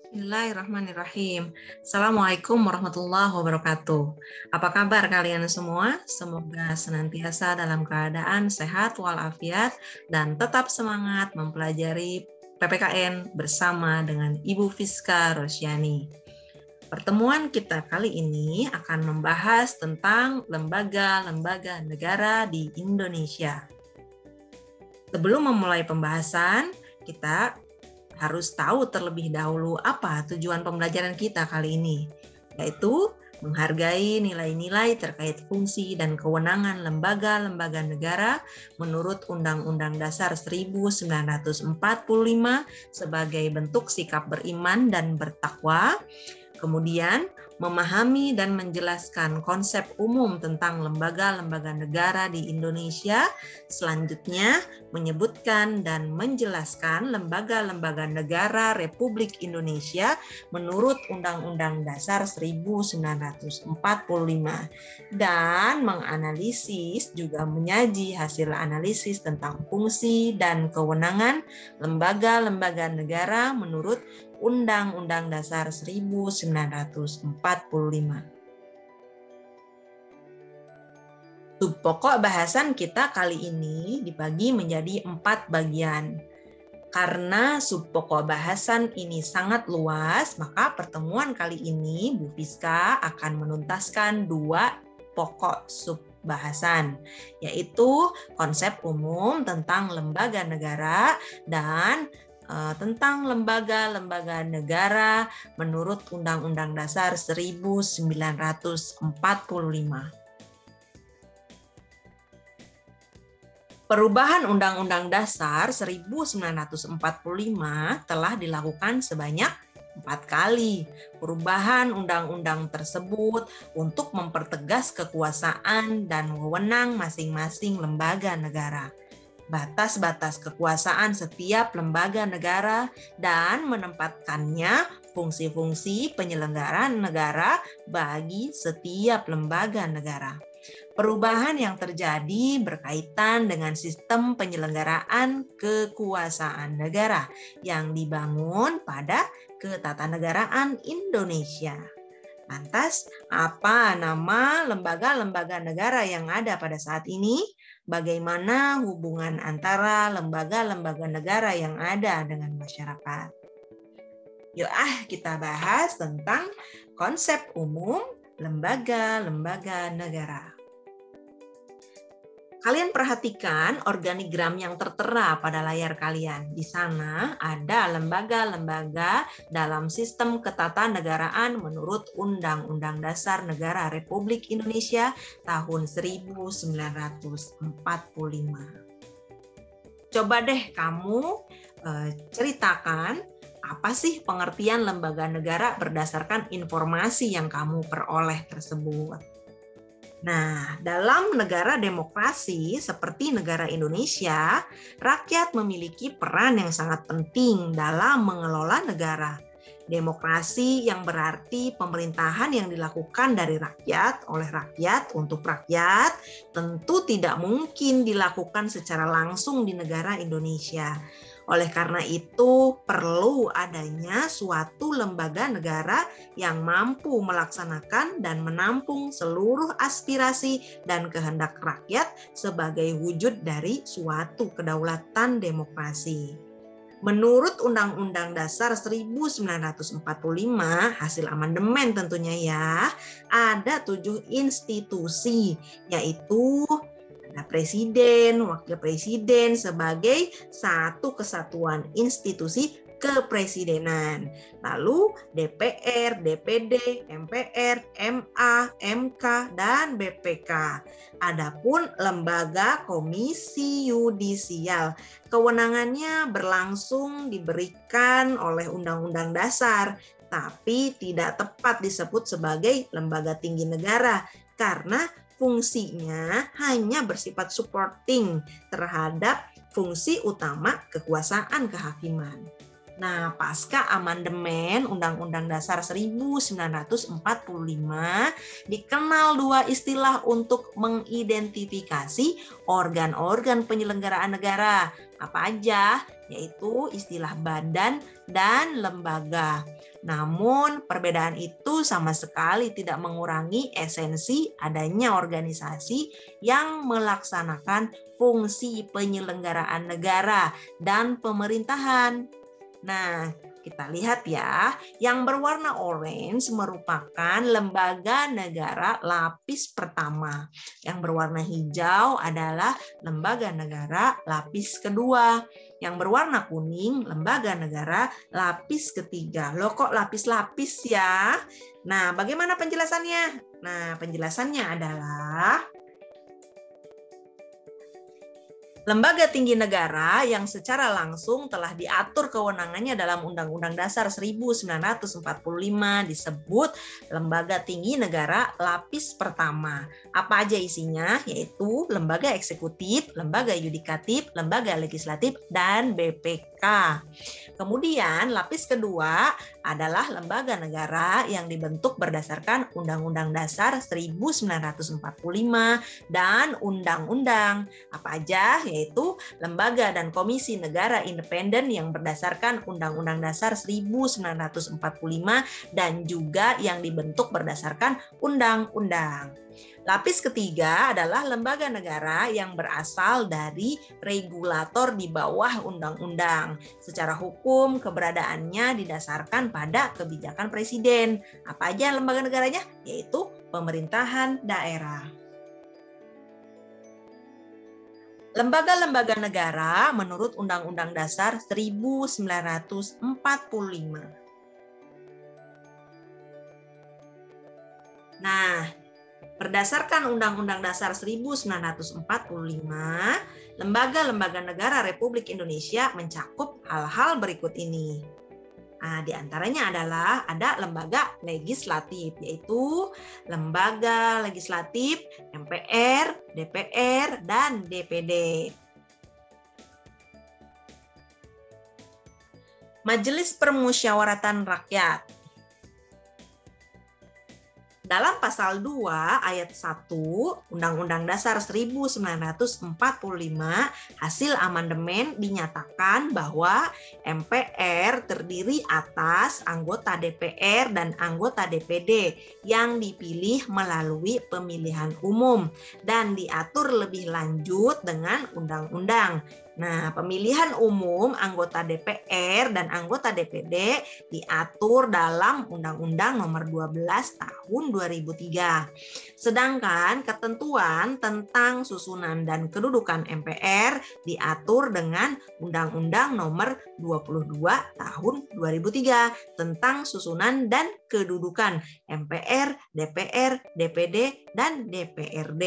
Bismillahirrahmanirrahim. Assalamualaikum warahmatullahi wabarakatuh. Apa kabar kalian semua? Semoga senantiasa dalam keadaan sehat walafiat dan tetap semangat mempelajari PPKN bersama dengan Ibu Fiska Rosyani. Pertemuan kita kali ini akan membahas tentang lembaga-lembaga negara di Indonesia. Sebelum memulai pembahasan, kita harus tahu terlebih dahulu apa tujuan pembelajaran kita kali ini, yaitu menghargai nilai-nilai terkait fungsi dan kewenangan lembaga-lembaga negara menurut Undang-Undang Dasar 1945 sebagai bentuk sikap beriman dan bertakwa. Kemudian, memahami dan menjelaskan konsep umum tentang lembaga-lembaga negara di Indonesia. Selanjutnya, menyebutkan dan menjelaskan lembaga-lembaga negara Republik Indonesia menurut Undang-Undang Dasar 1945. Dan menganalisis, juga menyaji hasil analisis tentang fungsi dan kewenangan lembaga-lembaga negara menurut Undang-Undang Dasar 1945. Subpokok bahasan kita kali ini dibagi menjadi 4 bagian. Karena subpokok bahasan ini sangat luas, maka pertemuan kali ini Bu Fiska akan menuntaskan 2 pokok subbahasan, yaitu konsep umum tentang lembaga negara dan tentang lembaga-lembaga negara menurut Undang-Undang Dasar 1945. Perubahan Undang-Undang Dasar 1945 telah dilakukan sebanyak 4 kali. Perubahan undang-undang tersebut untuk mempertegas kekuasaan dan wewenang masing-masing lembaga negara, batas-batas kekuasaan setiap lembaga negara, dan menempatkannya fungsi-fungsi penyelenggaraan negara bagi setiap lembaga negara. Perubahan yang terjadi berkaitan dengan sistem penyelenggaraan kekuasaan negara yang dibangun pada ketatanegaraan Indonesia. Lantas, apa nama lembaga-lembaga negara yang ada pada saat ini? Bagaimana hubungan antara lembaga-lembaga negara yang ada dengan masyarakat? Yuk kita bahas tentang konsep umum lembaga-lembaga negara. Kalian perhatikan organigram yang tertera pada layar kalian. Di sana ada lembaga-lembaga dalam sistem ketatanegaraan menurut Undang-Undang Dasar Negara Republik Indonesia tahun 1945. Coba deh kamu ceritakan apa sih pengertian lembaga negara berdasarkan informasi yang kamu peroleh tersebut. Nah, dalam negara demokrasi seperti negara Indonesia, rakyat memiliki peran yang sangat penting dalam mengelola negara. Demokrasi yang berarti pemerintahan yang dilakukan dari rakyat, oleh rakyat, untuk rakyat, tentu tidak mungkin dilakukan secara langsung di negara Indonesia. Oleh karena itu, perlu adanya suatu lembaga negara yang mampu melaksanakan dan menampung seluruh aspirasi dan kehendak rakyat sebagai wujud dari suatu kedaulatan demokrasi. Menurut Undang-Undang Dasar 1945, hasil amandemen tentunya ya, ada 7 institusi, yaitu Presiden, Wakil Presiden sebagai satu kesatuan institusi kepresidenan. Lalu DPR, DPD, MPR, MA, MK, dan BPK. Adapun lembaga komisi yudisial, kewenangannya berlangsung diberikan oleh Undang-Undang Dasar, tapi tidak tepat disebut sebagai lembaga tinggi negara karena fungsinya hanya bersifat supporting terhadap fungsi utama kekuasaan kehakiman. Nah, pasca amandemen Undang-Undang Dasar 1945 dikenal 2 istilah untuk mengidentifikasi organ-organ penyelenggaraan negara. Apa aja? yaitu istilah badan dan lembaga. Namun, perbedaan itu sama sekali tidak mengurangi esensi adanya organisasi yang melaksanakan fungsi penyelenggaraan negara dan pemerintahan. Nah, kita lihat ya, yang berwarna orange merupakan lembaga negara lapis pertama. Yang berwarna hijau adalah lembaga negara lapis kedua. Yang berwarna kuning, lembaga negara lapis ketiga. Loh, kok lapis-lapis ya? Nah, bagaimana penjelasannya? Nah, penjelasannya adalah lembaga tinggi negara yang secara langsung telah diatur kewenangannya dalam Undang-Undang Dasar 1945 disebut lembaga tinggi negara lapis pertama. Apa aja isinya? Yaitu lembaga eksekutif, lembaga yudikatif, lembaga legislatif, dan BPK. Kemudian lapis kedua adalah lembaga negara yang dibentuk berdasarkan Undang-Undang Dasar 1945 dan Undang-Undang. Apa aja? Yaitu lembaga dan komisi negara independen yang berdasarkan Undang-Undang Dasar 1945 dan juga yang dibentuk berdasarkan undang-undang. Lapis ketiga adalah lembaga negara yang berasal dari regulator di bawah undang-undang. Secara hukum, keberadaannya didasarkan pada kebijakan presiden. Apa aja lembaga negaranya? Yaitu pemerintahan daerah. Lembaga-lembaga negara menurut Undang-Undang Dasar 1945. Nah, berdasarkan Undang-Undang Dasar 1945, lembaga-lembaga negara Republik Indonesia mencakup hal-hal berikut ini. Nah, di antaranya adalah ada lembaga legislatif, yaitu lembaga legislatif MPR, DPR, dan DPD. Majelis Permusyawaratan Rakyat. Dalam pasal 2 ayat 1 Undang-Undang Dasar 1945 hasil amandemen dinyatakan bahwa MPR terdiri atas anggota DPR dan anggota DPD yang dipilih melalui pemilihan umum dan diatur lebih lanjut dengan undang-undang. Nah, pemilihan umum anggota DPR dan anggota DPD diatur dalam Undang-Undang Nomor 12 Tahun 2003. Sedangkan ketentuan tentang susunan dan kedudukan MPR diatur dengan Undang-Undang Nomor 22 Tahun 2003 tentang susunan dan kedudukan MPR, DPR, DPD, dan DPRD.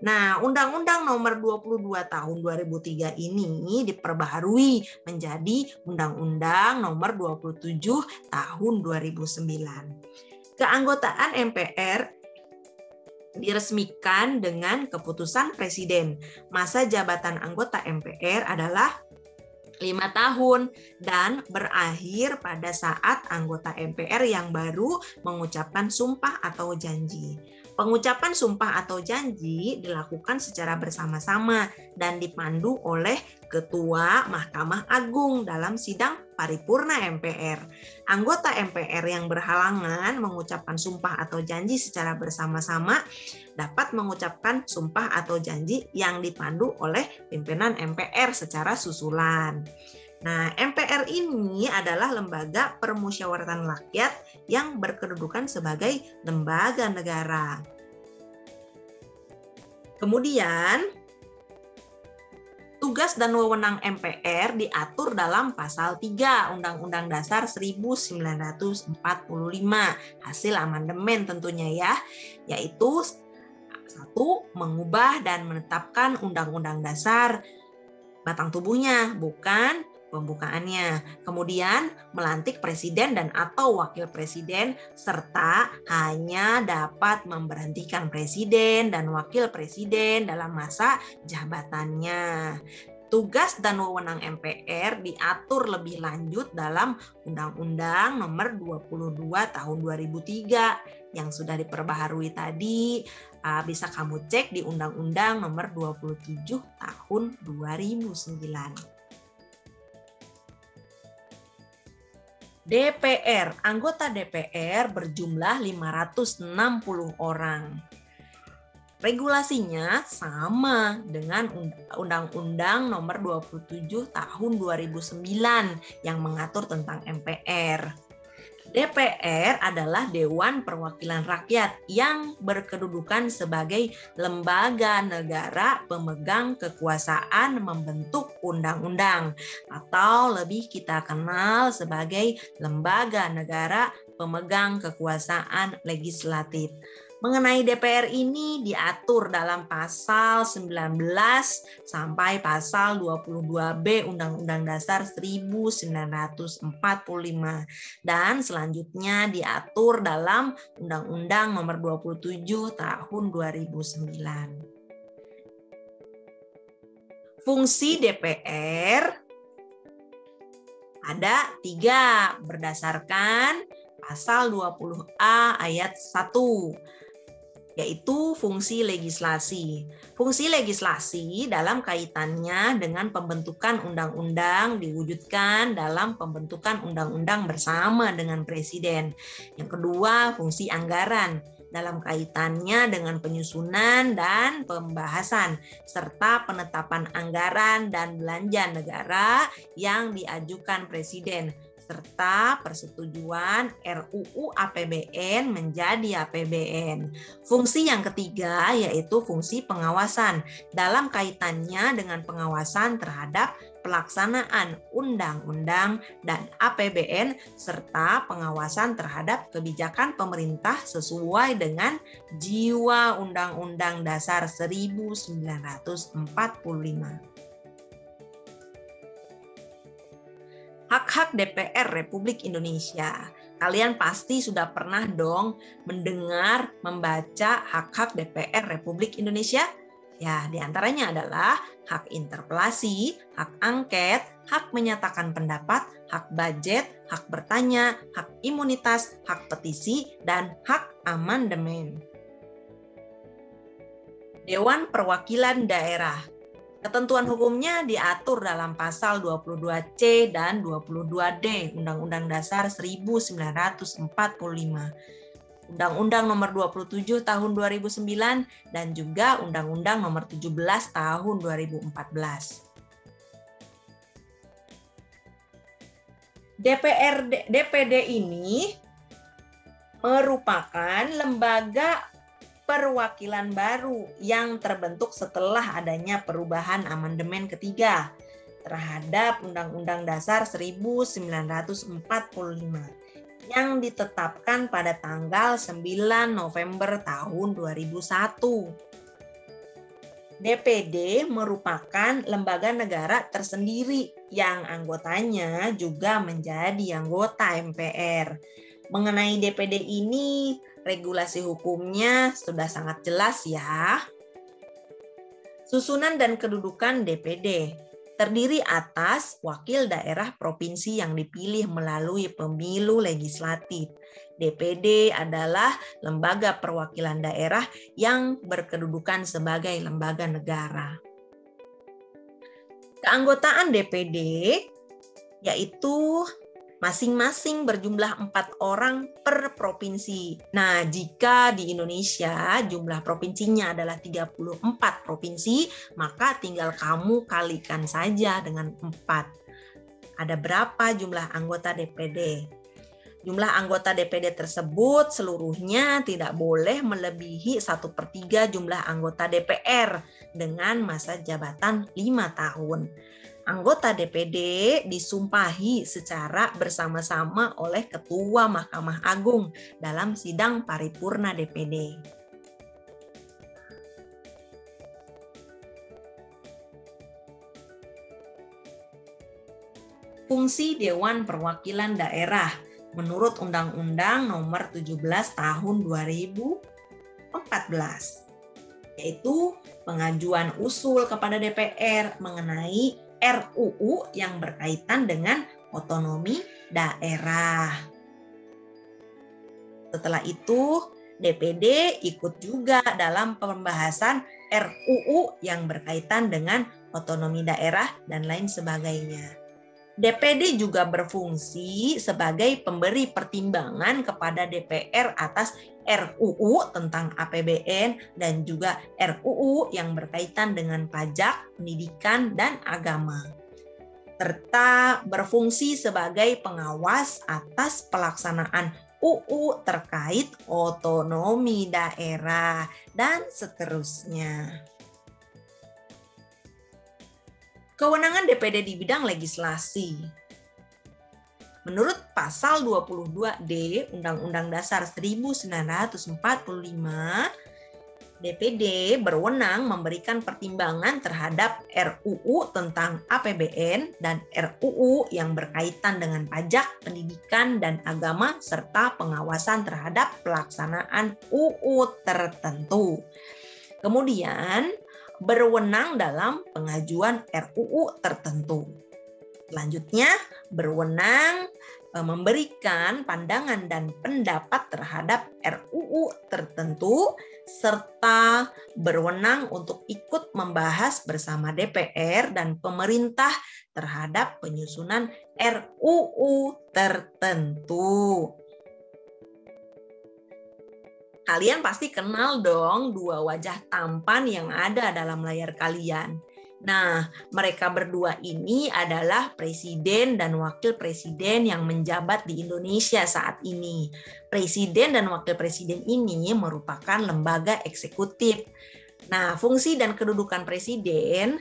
Nah, Undang-Undang Nomor 22 Tahun 2003 ini diperbaharui menjadi Undang-Undang Nomor 27 Tahun 2009. Keanggotaan MPR diresmikan dengan keputusan Presiden. Masa jabatan anggota MPR adalah 5 tahun dan berakhir pada saat anggota MPR yang baru mengucapkan sumpah atau janji. Pengucapan sumpah atau janji dilakukan secara bersama-sama dan dipandu oleh Ketua Mahkamah Agung dalam sidang paripurna MPR. Anggota MPR yang berhalangan mengucapkan sumpah atau janji secara bersama-sama dapat mengucapkan sumpah atau janji yang dipandu oleh pimpinan MPR secara susulan. Nah, MPR ini adalah lembaga permusyawaratan rakyat yang berkedudukan sebagai lembaga negara. Kemudian, tugas dan wewenang MPR diatur dalam pasal 3 Undang-Undang Dasar 1945, hasil amandemen tentunya ya, yaitu 1. Mengubah dan menetapkan Undang-Undang Dasar batang tubuhnya, bukan pembukaannya. Kemudian melantik presiden dan atau wakil presiden serta hanya dapat memberhentikan presiden dan wakil presiden dalam masa jabatannya. Tugas dan wewenang MPR diatur lebih lanjut dalam Undang-Undang Nomor 22 Tahun 2003 yang sudah diperbaharui tadi. Bisa kamu cek di Undang-Undang Nomor 27 Tahun 2009. DPR, anggota DPR berjumlah 560 orang. Regulasinya sama dengan Undang-Undang Nomor 27 Tahun 2009 yang mengatur tentang MPR. DPR adalah Dewan Perwakilan Rakyat yang berkedudukan sebagai lembaga negara pemegang kekuasaan membentuk undang-undang, atau lebih kita kenal sebagai lembaga negara pemegang kekuasaan legislatif. Mengenai DPR ini diatur dalam pasal 19 sampai pasal 22B Undang-Undang Dasar 1945 dan selanjutnya diatur dalam Undang-Undang Nomor 27 Tahun 2009. Fungsi DPR ada 3 berdasarkan pasal 20A ayat 1. Yaitu fungsi legislasi. Fungsi legislasi dalam kaitannya dengan pembentukan undang-undang diwujudkan dalam pembentukan undang-undang bersama dengan Presiden. Yang kedua, fungsi anggaran dalam kaitannya dengan penyusunan dan pembahasan serta penetapan anggaran dan belanja negara yang diajukan Presiden, serta persetujuan RUU APBN menjadi APBN. Fungsi yang ketiga yaitu fungsi pengawasan dalam kaitannya dengan pengawasan terhadap pelaksanaan undang-undang dan APBN serta pengawasan terhadap kebijakan pemerintah sesuai dengan jiwa Undang-Undang Dasar 1945. Hak-hak DPR Republik Indonesia. Kalian pasti sudah pernah dong mendengar, membaca hak-hak DPR Republik Indonesia? Ya, diantaranya adalah hak interpelasi, hak angket, hak menyatakan pendapat, hak budget, hak bertanya, hak imunitas, hak petisi, dan hak amandemen. Dewan Perwakilan Daerah. Ketentuan hukumnya diatur dalam pasal 22C dan 22D Undang-Undang Dasar 1945, Undang-Undang Nomor 27 Tahun 2009, dan juga Undang-Undang Nomor 17 Tahun 2014. DPD ini merupakan lembaga perwakilan baru yang terbentuk setelah adanya perubahan amandemen ketiga terhadap Undang-Undang Dasar 1945 yang ditetapkan pada tanggal 9 November tahun 2001. DPD merupakan lembaga negara tersendiri yang anggotanya juga menjadi anggota MPR. Mengenai DPD ini, regulasi hukumnya sudah sangat jelas ya. Susunan dan kedudukan DPD terdiri atas wakil daerah provinsi yang dipilih melalui pemilu legislatif. DPD adalah lembaga perwakilan daerah yang berkedudukan sebagai lembaga negara. Keanggotaan DPD yaitu masing-masing berjumlah 4 orang per provinsi. Nah, jika di Indonesia jumlah provinsinya adalah 34 provinsi, maka tinggal kamu kalikan saja dengan 4. Ada berapa jumlah anggota DPD? Jumlah anggota DPD tersebut seluruhnya tidak boleh melebihi 1/3 jumlah anggota DPR dengan masa jabatan 5 tahun. Anggota DPD disumpahi secara bersama-sama oleh Ketua Mahkamah Agung dalam sidang paripurna DPD. Fungsi Dewan Perwakilan Daerah menurut Undang-Undang Nomor 17 Tahun 2014, yaitu pengajuan usul kepada DPR mengenai RUU yang berkaitan dengan otonomi daerah. Setelah itu, DPD ikut juga dalam pembahasan RUU yang berkaitan dengan otonomi daerah dan lain sebagainya. DPD juga berfungsi sebagai pemberi pertimbangan kepada DPR atas RUU tentang APBN dan juga RUU yang berkaitan dengan pajak, pendidikan, dan agama, serta berfungsi sebagai pengawas atas pelaksanaan UU terkait otonomi daerah, dan seterusnya. Kewenangan DPD di bidang legislasi. Menurut pasal 22D Undang-Undang Dasar 1945, DPD berwenang memberikan pertimbangan terhadap RUU tentang APBN dan RUU yang berkaitan dengan pajak, pendidikan, dan agama, serta pengawasan terhadap pelaksanaan UU tertentu. Kemudian, berwenang dalam pengajuan RUU tertentu. Selanjutnya, berwenang memberikan pandangan dan pendapat terhadap RUU tertentu, serta berwenang untuk ikut membahas bersama DPR dan pemerintah terhadap penyusunan RUU tertentu. Kalian pasti kenal dong dua wajah tampan yang ada dalam layar kalian. Nah, mereka berdua ini adalah presiden dan wakil presiden yang menjabat di Indonesia saat ini. Presiden dan wakil presiden ini merupakan lembaga eksekutif. Nah, fungsi dan kedudukan presiden,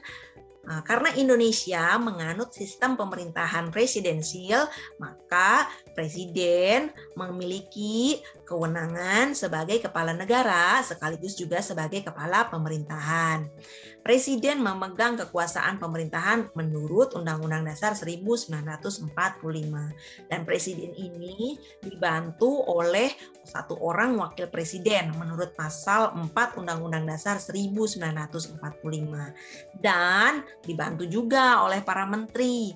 karena Indonesia menganut sistem pemerintahan presidensial, maka presiden memiliki kewenangan sebagai kepala negara sekaligus juga sebagai kepala pemerintahan. Presiden memegang kekuasaan pemerintahan menurut Undang-Undang Dasar 1945. Dan presiden ini dibantu oleh satu orang wakil presiden menurut pasal 4 Undang-Undang Dasar 1945. Dan dibantu juga oleh para menteri.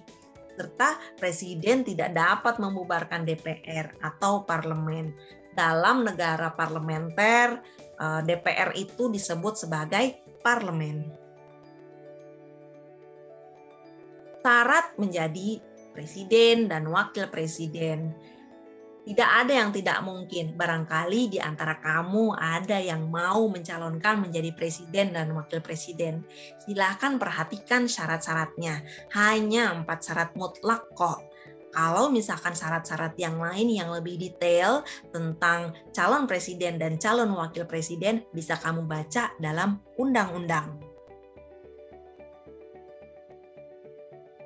Serta presiden tidak dapat membubarkan DPR atau parlemen. Dalam negara parlementer, DPR itu disebut sebagai parlemen. Syarat menjadi presiden dan wakil presiden. Tidak ada yang tidak mungkin. Barangkali di antara kamu ada yang mau mencalonkan menjadi presiden dan wakil presiden. Silahkan perhatikan syarat-syaratnya. Hanya 4 syarat mutlak kok. Kalau misalkan syarat-syarat yang lain yang lebih detail tentang calon presiden dan calon wakil presiden bisa kamu baca dalam undang-undang.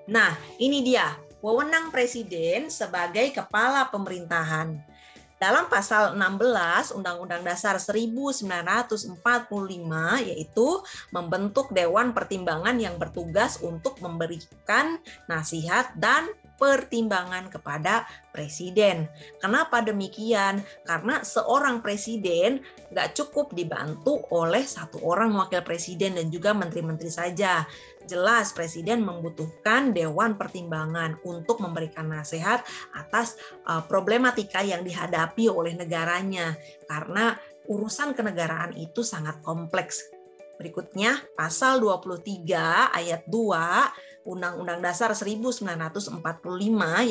Nah, ini dia. Wewenang presiden sebagai kepala pemerintahan. Dalam pasal 16 Undang-Undang Dasar 1945 yaitu membentuk Dewan Pertimbangan yang bertugas untuk memberikan nasihat dan pertimbangan kepada presiden. Kenapa demikian? Karena seorang presiden nggak cukup dibantu oleh satu orang wakil presiden dan juga menteri-menteri saja. Jelas presiden membutuhkan dewan pertimbangan untuk memberikan nasihat atas problematika yang dihadapi oleh negaranya. Karena urusan kenegaraan itu sangat kompleks. Berikutnya, pasal 23 ayat 2 Undang-Undang Dasar 1945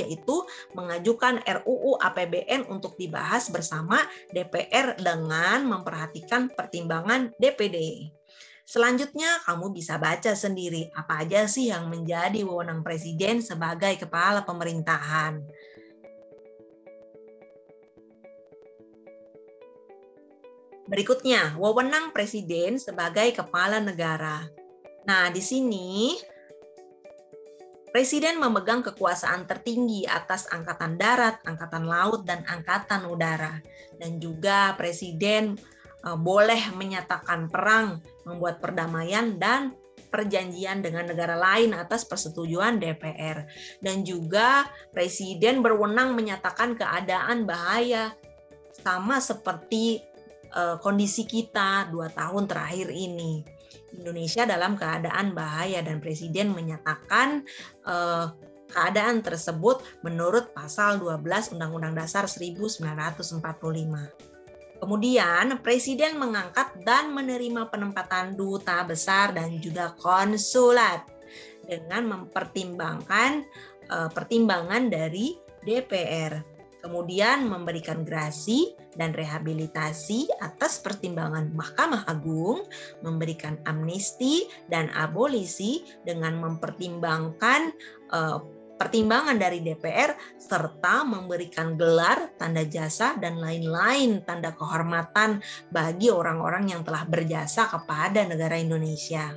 yaitu mengajukan RUU APBN untuk dibahas bersama DPR dengan memperhatikan pertimbangan DPD. Selanjutnya, kamu bisa baca sendiri apa aja sih yang menjadi wewenang presiden sebagai kepala pemerintahan. Berikutnya, wewenang presiden sebagai kepala negara. Nah, di sini presiden memegang kekuasaan tertinggi atas angkatan darat, angkatan laut, dan angkatan udara. Dan juga presiden boleh menyatakan perang, membuat perdamaian, dan perjanjian dengan negara lain atas persetujuan DPR. Dan juga presiden berwenang menyatakan keadaan bahaya, sama seperti kondisi kita 2 tahun terakhir ini. Indonesia dalam keadaan bahaya dan presiden menyatakan keadaan tersebut menurut pasal 12 Undang-Undang Dasar 1945. Kemudian presiden mengangkat dan menerima penempatan duta besar dan juga konsulat dengan mempertimbangkan pertimbangan dari DPR. Kemudian memberikan gerasi dan rehabilitasi atas pertimbangan Mahkamah Agung, memberikan amnesti dan abolisi dengan mempertimbangkan pertimbangan dari DPR, serta memberikan gelar, tanda jasa, dan lain-lain tanda kehormatan bagi orang-orang yang telah berjasa kepada negara Indonesia.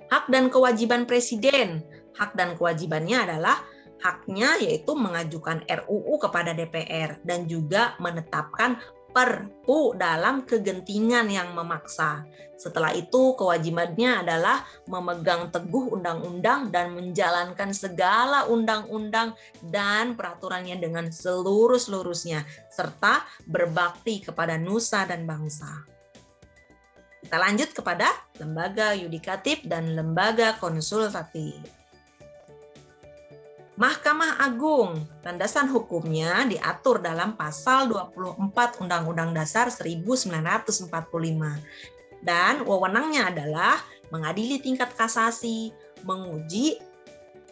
Hak dan kewajiban Presiden. Hak dan kewajibannya adalah haknya yaitu mengajukan RUU kepada DPR dan juga menetapkan Perpu dalam kegentingan yang memaksa. Setelah itu kewajibannya adalah memegang teguh undang-undang dan menjalankan segala undang-undang dan peraturannya dengan seluruh-seluruhnya, serta berbakti kepada nusa dan bangsa. Kita lanjut kepada lembaga yudikatif dan lembaga konsultatif. Mahkamah Agung, landasan hukumnya diatur dalam pasal 24 Undang-Undang Dasar 1945 dan wewenangnya adalah mengadili tingkat kasasi, menguji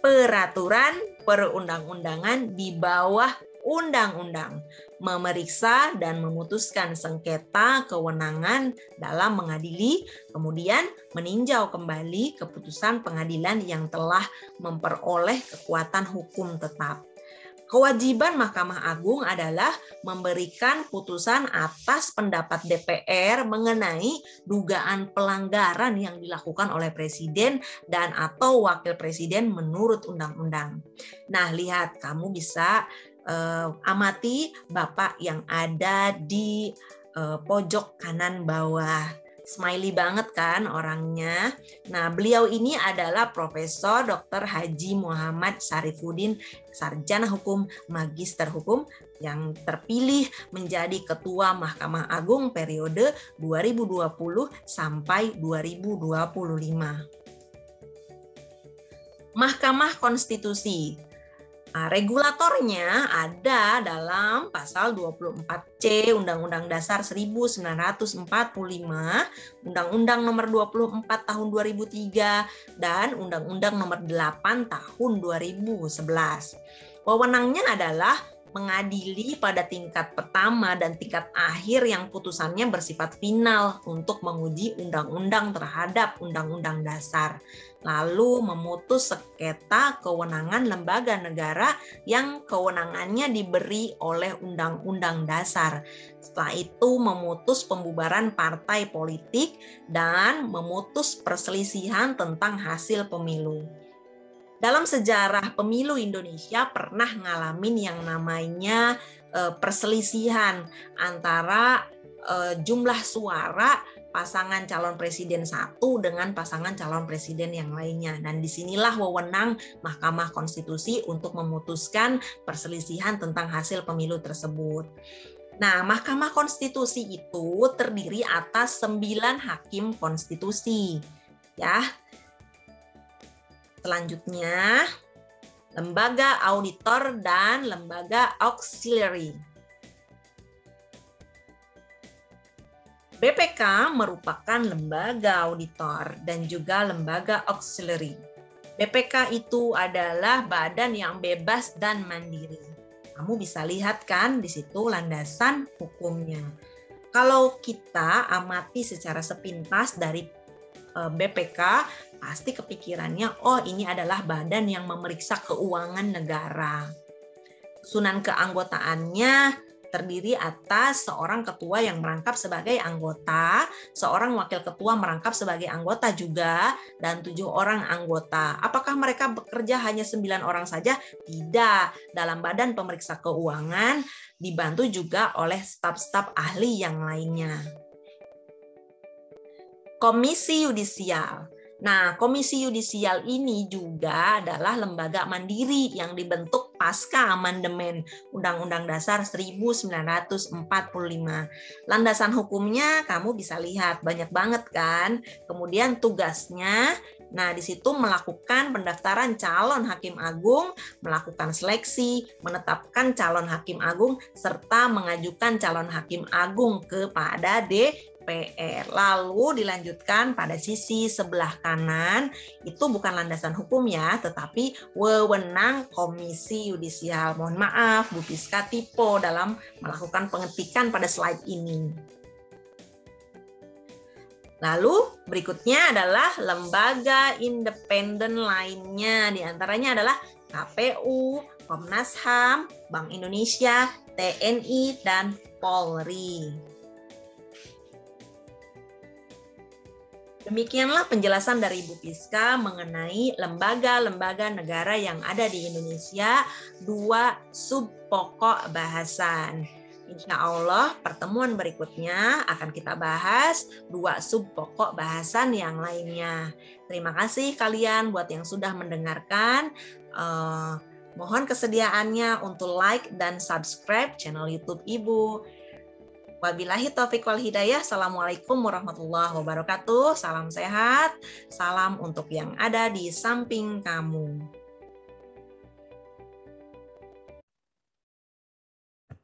peraturan perundang-undangan di bawah undang-undang, memeriksa dan memutuskan sengketa kewenangan dalam mengadili, kemudian meninjau kembali keputusan pengadilan yang telah memperoleh kekuatan hukum tetap. Kewajiban Mahkamah Agung adalah memberikan putusan atas pendapat DPR mengenai dugaan pelanggaran yang dilakukan oleh Presiden dan atau Wakil Presiden menurut undang-undang. Nah, lihat, kamu bisa amati Bapak yang ada di pojok kanan bawah. Smiley banget kan orangnya. Nah, beliau ini adalah Profesor Dr. Haji Muhammad Syarifuddin, sarjana hukum, magister hukum yang terpilih menjadi Ketua Mahkamah Agung periode 2020 sampai 2025. Mahkamah Konstitusi. Nah, regulatornya ada dalam pasal 24C Undang-Undang Dasar 1945, Undang-Undang Nomor 24 Tahun 2003, dan Undang-Undang Nomor 8 Tahun 2011. Wewenangnya adalah mengadili pada tingkat pertama dan tingkat akhir yang putusannya bersifat final untuk menguji undang-undang terhadap undang-undang dasar. Lalu memutus sengketa kewenangan lembaga negara yang kewenangannya diberi oleh undang-undang dasar. Setelah itu memutus pembubaran partai politik dan memutus perselisihan tentang hasil pemilu. Dalam sejarah pemilu Indonesia pernah ngalamin yang namanya perselisihan antara jumlah suara pasangan calon presiden satu dengan pasangan calon presiden yang lainnya. Dan disinilah wewenang Mahkamah Konstitusi untuk memutuskan perselisihan tentang hasil pemilu tersebut. Nah, Mahkamah Konstitusi itu terdiri atas 9 hakim konstitusi. Ya. Selanjutnya, lembaga auditor dan lembaga auxiliary. BPK merupakan lembaga auditor dan juga lembaga auxiliary. BPK itu adalah badan yang bebas dan mandiri. Kamu bisa lihat kan di situ landasan hukumnya. Kalau kita amati secara sepintas dari BPK, pasti kepikirannya, oh ini adalah badan yang memeriksa keuangan negara. Susunan keanggotaannya terdiri atas seorang ketua yang merangkap sebagai anggota, seorang wakil ketua merangkap sebagai anggota juga, dan 7 orang anggota. Apakah mereka bekerja hanya 9 orang saja? Tidak. Dalam badan pemeriksa keuangan dibantu juga oleh staf-staf ahli yang lainnya. Komisi Yudisial. Nah, Komisi Yudisial ini juga adalah lembaga mandiri yang dibentuk pasca amandemen Undang-Undang Dasar 1945. Landasan hukumnya kamu bisa lihat, banyak banget kan. Kemudian tugasnya, nah di situ melakukan pendaftaran calon hakim agung, melakukan seleksi, menetapkan calon hakim agung, serta mengajukan calon hakim agung kepada DPR. Lalu dilanjutkan pada sisi sebelah kanan, itu bukan landasan hukum ya, tetapi wewenang Komisi Yudisial. Mohon maaf, Bu Piska typo dalam melakukan pengetikan pada slide ini. Lalu berikutnya adalah lembaga independen lainnya. Di antaranya adalah KPU, Komnas HAM, Bank Indonesia, TNI, dan Polri. Demikianlah penjelasan dari Ibu Piska mengenai lembaga-lembaga negara yang ada di Indonesia, 2 sub pokok bahasan. Insya Allah pertemuan berikutnya akan kita bahas 2 sub pokok bahasan yang lainnya. Terima kasih kalian buat yang sudah mendengarkan. Mohon kesediaannya untuk like dan subscribe channel YouTube Ibu. Wabillahi taufiq wal hidayah. Assalamualaikum warahmatullahi wabarakatuh. Salam sehat. Salam untuk yang ada di samping kamu.